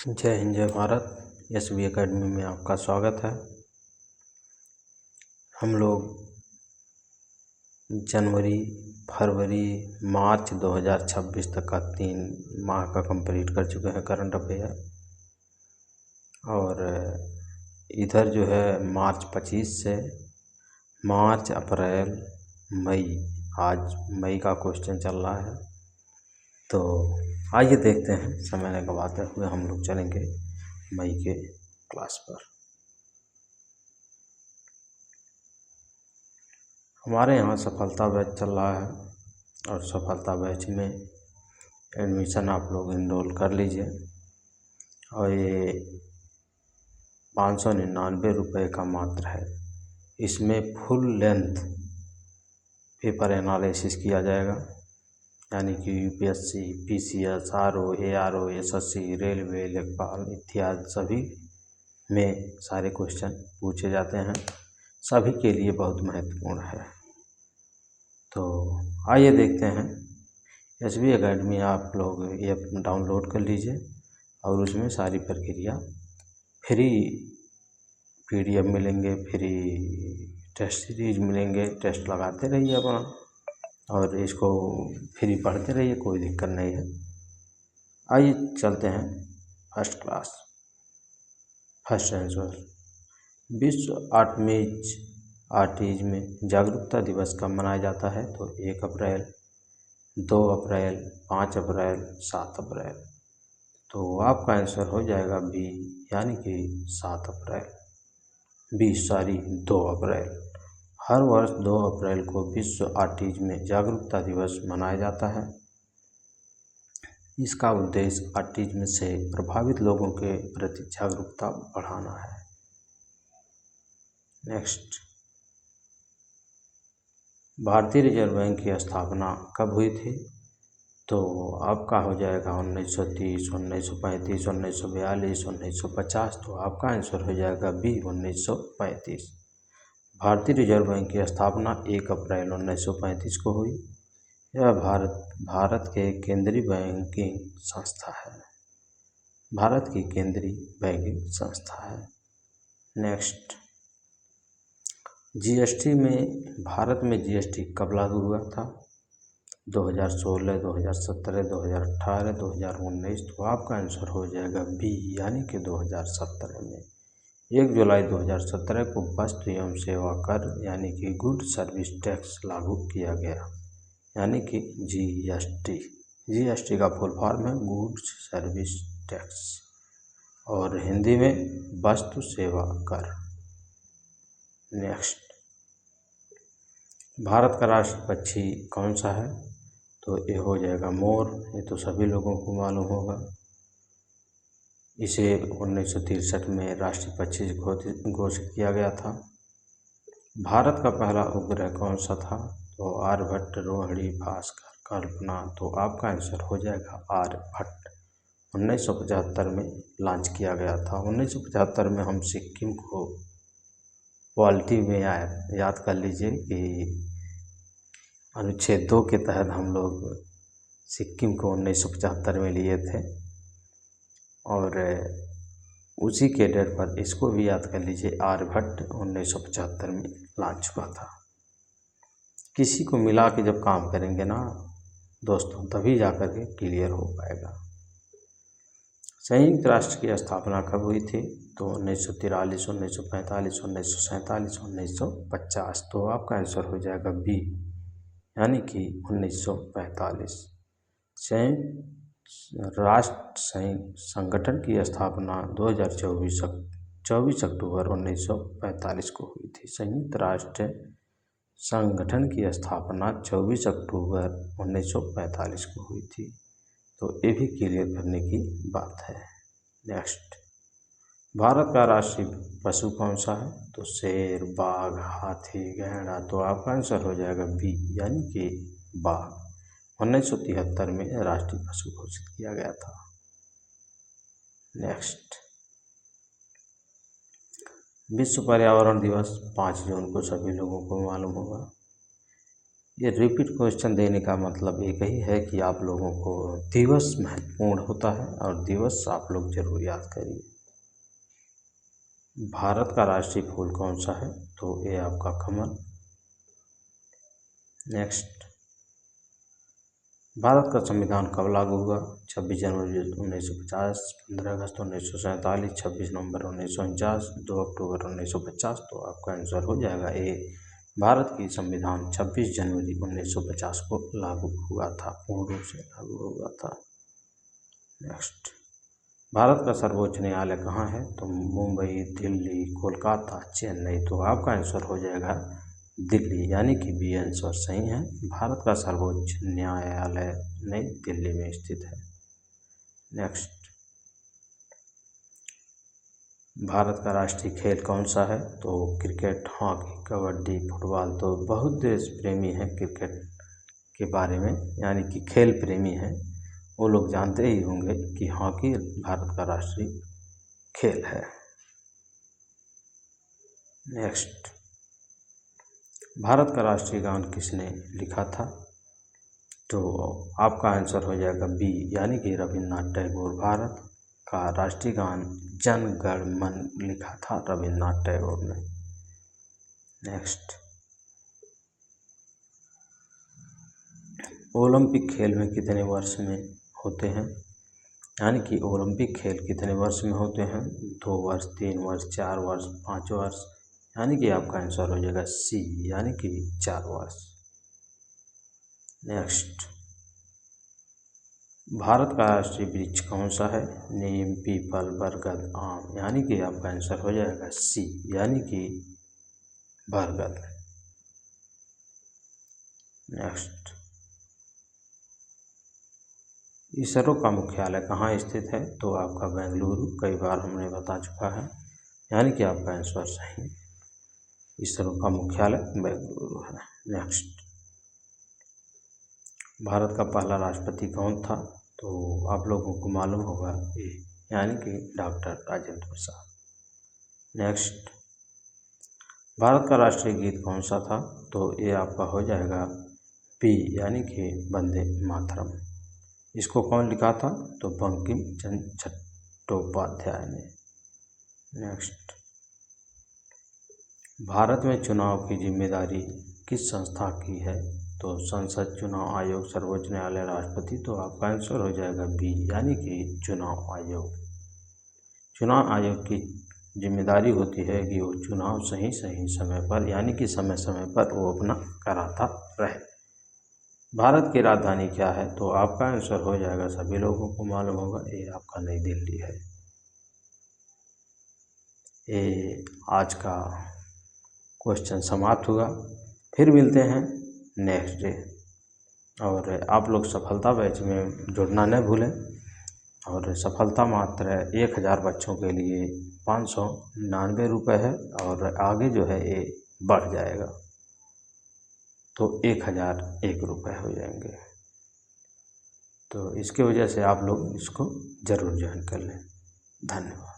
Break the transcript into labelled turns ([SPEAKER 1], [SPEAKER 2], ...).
[SPEAKER 1] जय हिंद जय Bharat. SB academy में आपका स्वागत है। हम लोग जनवरी, फरवरी, मार्च 2026 तक का 3 माह का कंप्लीट कर चुके हैं करंट अफेयर। और इधर जो है मार्च 25 से मार्च, अप्रैल, मई, आज मई का क्वेश्चन चल रहा है। तो आइए देखते हैं, समय न गवाते हुए हम लोग चलेंगे मई के क्लास पर। हमारे यहाँ सफलता बैच चल रहा है और सफलता बैच में एडमिशन आप लोग इनरोल कर लीजिए। और ये 599 रुपये का मात्र है। इसमें फुल लेंथ पेपर एनालिसिस किया जाएगा, यानी कि UPSC, PCS, RO, ARO, SSC, railway, लेखपाल इत्यादि सभी में सारे क्वेश्चन पूछे जाते हैं। सभी के लिए बहुत महत्वपूर्ण है। तो आइए देखते हैं। एसबी एकेडमी आप लोग ऐप डाउनलोड कर लीजिए और उसमें सारी प्रक्रिया फ्री पीडीएफ मिलेंगे, फ्री टेस्ट सीरीज मिलेंगे। टेस्ट लगाते रहिए अपना और इसको फ्री पढ़ते रहिए, कोई दिक्कत नहीं है। आइए चलते हैं फर्स्ट क्लास। फर्स्ट आंसर, विश्व आर्टिज में जागरूकता दिवस कब मनाया जाता है? तो 1 अप्रैल, 2 अप्रैल, 5 अप्रैल, 7 अप्रैल। तो आपका आंसर हो जाएगा बी, यानी कि 7 अप्रैल। 2 अप्रैल। हर वर्ष 2 अप्रैल को विश्व आर्टिज में जागरूकता दिवस मनाया जाता है। इसका उद्देश्य ऑटिज्म से प्रभावित लोगों के प्रति जागरूकता बढ़ाना है। नेक्स्ट, भारतीय रिजर्व बैंक की स्थापना कब हुई थी? तो आपका हो जाएगा 1930, 1935, 1942, 1950। तो आपका आंसर हो जाएगा बी, 1935। भारतीय रिजर्व बैंक की स्थापना 1 अप्रैल 1935 को हुई। यह भारत के केंद्रीय बैंकिंग संस्था है। भारत की केंद्रीय बैंकिंग संस्था है। नेक्स्ट, जीएसटी में भारत में जीएसटी कब लागू हुआ था? 2016, 2017, 2018, 2019। तो आपका आंसर हो जाएगा बी, यानी कि 2017 में। 1 जुलाई 2017 को वस्तु एवं सेवा कर यानी कि गुड सर्विस टैक्स लागू किया गया, यानी कि जीएसटी। जीएसटी का फुल फॉर्म है गुड्स सर्विस टैक्स और हिंदी में वस्तु सेवा कर। नेक्स्ट, भारत का राष्ट्रीय पक्षी कौन सा है? तो ये हो जाएगा मोर। ये तो सभी लोगों को मालूम होगा। इसे 1963 में राष्ट्रीय पक्षी घोषित किया गया था। भारत का पहला उपग्रह कौन सा था? तो आर्यभट्ट, रोहिणी, भास्कर, कल्पना। तो आपका आंसर हो जाएगा आर्यभट्ट। 1975 में लॉन्च किया गया था। 1975 में हम सिक्किम को पॉलिटी में याद कर लीजिए कि अनुच्छेद 2 के तहत हम लोग सिक्किम को 1975 में लिए थे और उसी के डेट पर इसको भी याद कर लीजिए, आर्यभट्ट 1975 में लॉन्च हुआ था। किसी को मिला के जब काम करेंगे ना दोस्तों, तभी जाकर के क्लियर हो पाएगा। संयुक्त राष्ट्र की स्थापना कब हुई थी? तो 1943, 1945, 1947, 1950। तो आपका आंसर हो जाएगा बी, यानी कि 1945। संयुक्त राष्ट्र संगठन की स्थापना 24 अक्टूबर 1945 को हुई थी। संयुक्त राष्ट्र संगठन की स्थापना 24 अक्टूबर 1945 को हुई थी। तो ये भी क्लियर करने की बात है। नेक्स्ट, भारत का राष्ट्रीय पशु कौन सा है? तो शेर, बाघ, हाथी, गैंडा। तो आपका आंसर हो जाएगा बी, यानी कि बाघ। 1973 में राष्ट्रीय पशु घोषित किया गया था। नेक्स्ट, विश्व पर्यावरण दिवस 5 जून को सभी लोगों को मालूम होगा। ये रिपीट क्वेश्चन देने का मतलब एक ही है कि आप लोगों को दिवस महत्वपूर्ण होता है और दिवस आप लोग जरूर याद करिए। भारत का राष्ट्रीय फूल कौन सा है? तो ये आपका कमल। नेक्स्ट, भारत का संविधान कब लागू हुआ? 26 जनवरी 1950, 15 अगस्त 1947, 26 नवंबर 1949, 2 अक्टूबर 1950। तो आपका आंसर हो जाएगा ए। भारत की संविधान 26 जनवरी 1950 को लागू हुआ था, पूर्ण रूप से लागू हुआ था। नेक्स्ट, भारत का सर्वोच्च न्यायालय कहाँ है? तो मुंबई, दिल्ली, कोलकाता, चेन्नई। तो आपका आंसर हो जाएगा दिल्ली, यानी कि बी आंसर सही है। भारत का सर्वोच्च न्यायालय नई दिल्ली में स्थित है। नेक्स्ट, भारत का राष्ट्रीय खेल कौन सा है? तो क्रिकेट, हॉकी, कबड्डी, फुटबॉल। तो बहुत देश प्रेमी हैं क्रिकेट के बारे में, यानी कि खेल प्रेमी हैं, वो लोग जानते ही होंगे कि हॉकी भारत का राष्ट्रीय खेल है। नेक्स्ट, भारत का राष्ट्रीय गान किसने लिखा था? तो आपका आंसर हो जाएगा बी, यानी कि रविन्द्रनाथ टैगोर। भारत का राष्ट्रीय गान जन गण मन लिखा था रविन्द्रनाथ टैगोर ने। नेक्स्ट, ओलंपिक खेल में कितने वर्ष में होते हैं? यानी कि ओलंपिक खेल कितने वर्ष में होते हैं? 2 वर्ष, 3 वर्ष, 4 वर्ष, 5 वर्ष। यानी कि आपका आंसर हो जाएगा सी, यानी कि 4 वर्ष। नेक्स्ट, भारत का राष्ट्रीय वृक्ष कौन सा है? नीम, पीपल, बरगद, आम। यानी कि आपका आंसर हो जाएगा सी, यानी कि बरगद। नेक्स्ट, इसरो का मुख्यालय कहाँ स्थित है? तो आपका बेंगलुरु, कई बार हमने बता चुका है, यानी कि आपका आंसर सही। इसरो का मुख्यालय बेंगलुरु है। नेक्स्ट, भारत का पहला राष्ट्रपति कौन था? तो आप लोगों को मालूम होगा ये, यानी कि डॉक्टर राजेंद्र प्रसाद। नेक्स्ट, भारत का राष्ट्रीय गीत कौन सा था? तो ये आपका हो जाएगा बी, यानी कि वंदे मातरम। इसको कौन लिखा था? तो बंकिम चंद्र चट्टोपाध्याय ने। नेक्स्ट, भारत में चुनाव की जिम्मेदारी किस संस्था की है? तो संसद, चुनाव आयोग, सर्वोच्च न्यायालय, राष्ट्रपति। तो आपका आंसर हो जाएगा बी, यानी कि चुनाव आयोग। चुनाव आयोग की जिम्मेदारी होती है कि वो चुनाव सही समय पर, यानी कि समय समय पर वो अपना कराता रहे। भारत की राजधानी क्या है? तो आपका आंसर हो जाएगा, सभी लोगों को मालूम होगा, ये आपका नई दिल्ली है। ये आज का क्वेश्चन समाप्त हुआ। फिर मिलते हैं नेक्स्ट डे। और आप लोग सफलता बैच में जुड़ना न भूलें। और सफलता मात्र 1000 बच्चों के लिए 599 रुपये है, और आगे जो है ये बढ़ जाएगा, तो 1001 रुपये हो जाएंगे। तो इसकी वजह से आप लोग इसको ज़रूर ज्वाइन कर लें। धन्यवाद।